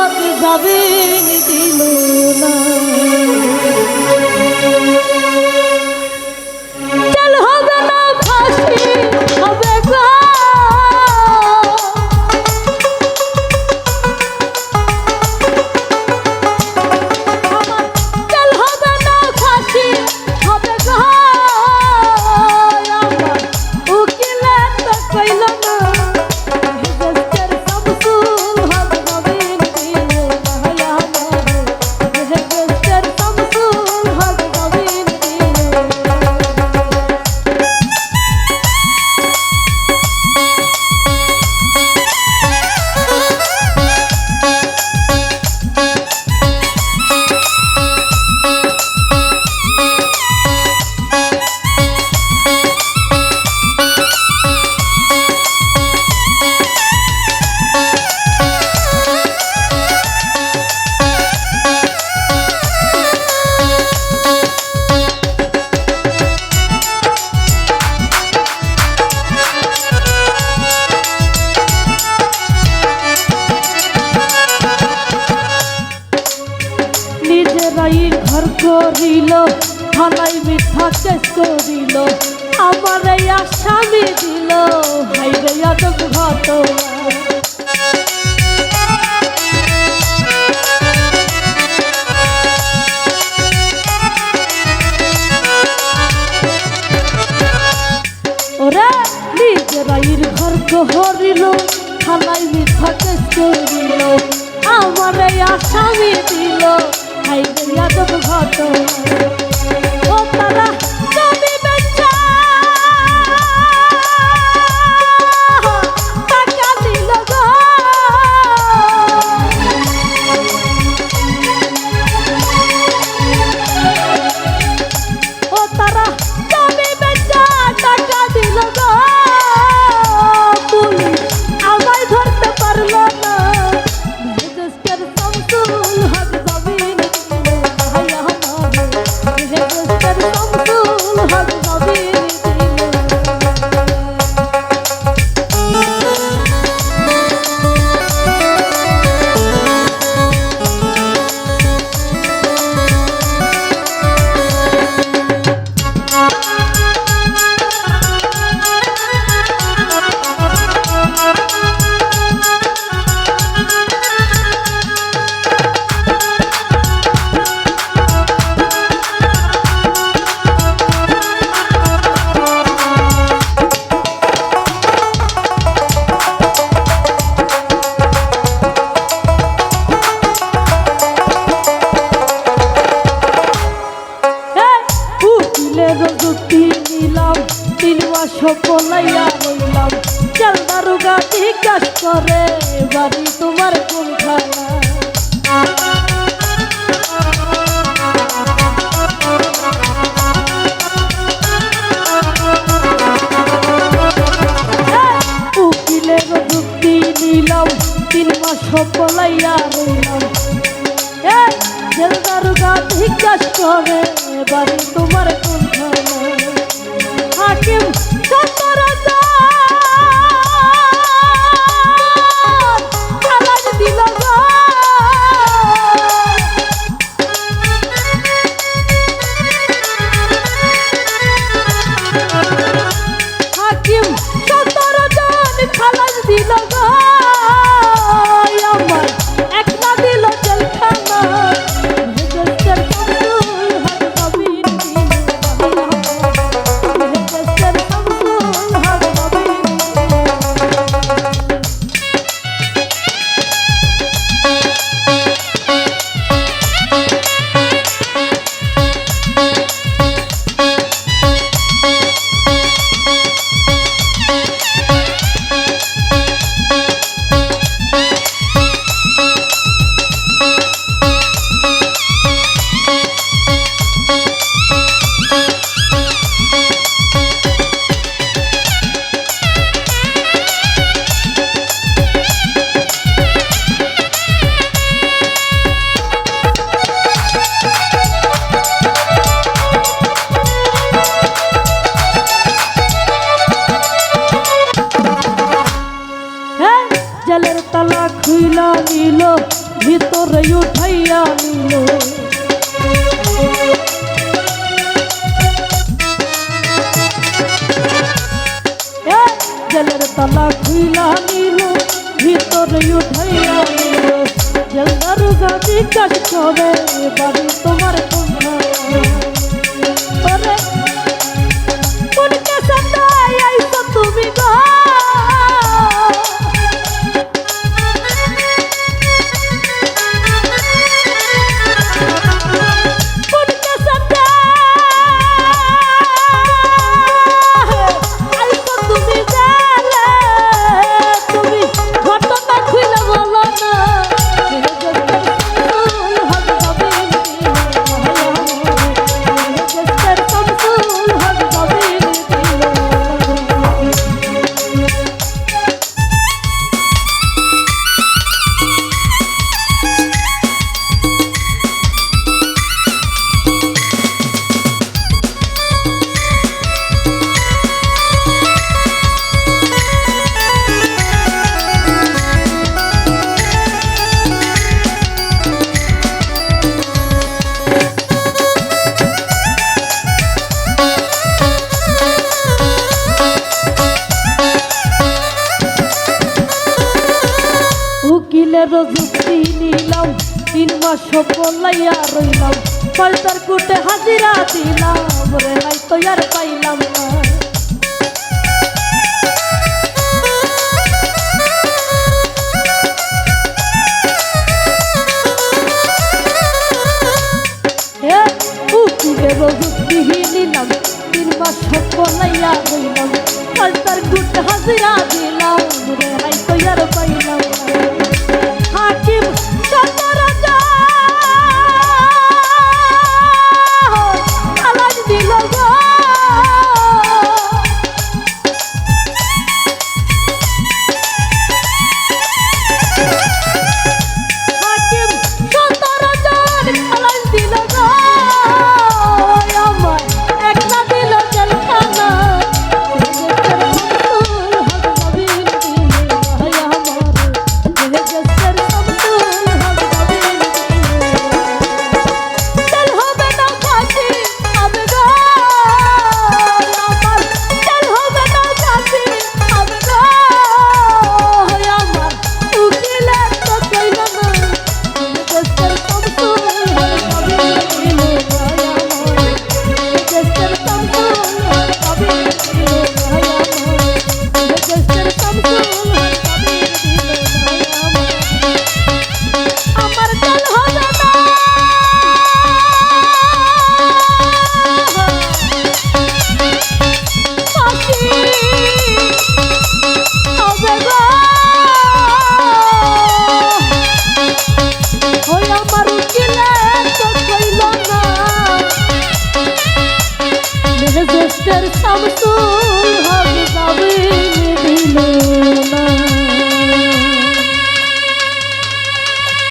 হক জামিন দিল না। চল হবে না ফাঁসি হবে গো, চল হবে না ফাঁসি হবে গো, আমার উকিলে তো কইল না হেজের শামসুল হক জামিন দিল না। আমার হেজের শামসুল হক জামিন দিল নিজেরাই ঘর করিল, থানায় মিথ্যা কেস করিল, আমার এই আসামি দিল হাইরে আজব ঘটনা। ওরে নিজেরাই ঘর করিল, থানায় মিথ্যা কেস করিল, আমার এই আসামি দিল হাইরে আজব ঘটনা। ও তারা জমি বেচা টাকা দিল গো, ও তারা জমি বেচা টাকা দিল গো, পুলিশ আমায় ধরতে পারল না। হেজের শামসুল হক জামিন দিল ভাই আমার, হেজের শামসুল হক জামিন দিল। যুক্তি নিলাম 3 মাস পলাইয়া রইলাম, চল দারোগা জিজ্ঞাস করে বাড়ি তোমার কোনখানা। উকিলের যুক্তি নিলাম 3 মাস পলাইয়া রইলাম, জেল দারোগা জিজ্ঞাস করে বাড়ি তোমার কোনখানা। হাকিম 17,000 খালাস দিল গো, হাকিম 17,000 খালাস দিল গো, আমার একলা দিল জেলখানা। হেজের শামসুল হক জামিন দিল, হেজের শামসুল ভিতরে উঠাইয়া নিল জেলের তালা খুইলা নিল ভিতরে উঠাইয়া নিল জেল দারোগা জিজ্ঞাস করে বাড়ি তোমার কোনখানে কোন কেসাতে আইছো তুমি গো উকিলের যুক্তি নিলাম 3 মাস পলাইয়া রইলাম পাল্টার কুটে হাজিরা দিলাম রেহাই তো আর পাইলাম না উকিলের যুক্তি নিলাম 3 মাস পলাইয়া রইলাম পাল্টার কুটে হাজিরা দিলাম রেহাই তো আর পাইলাম না হাকিম সতরাজা আলাজ দিল গো হাকিম সতরাজা আলাজ দিল গো আমার একটা দিল জেলখানা Samsul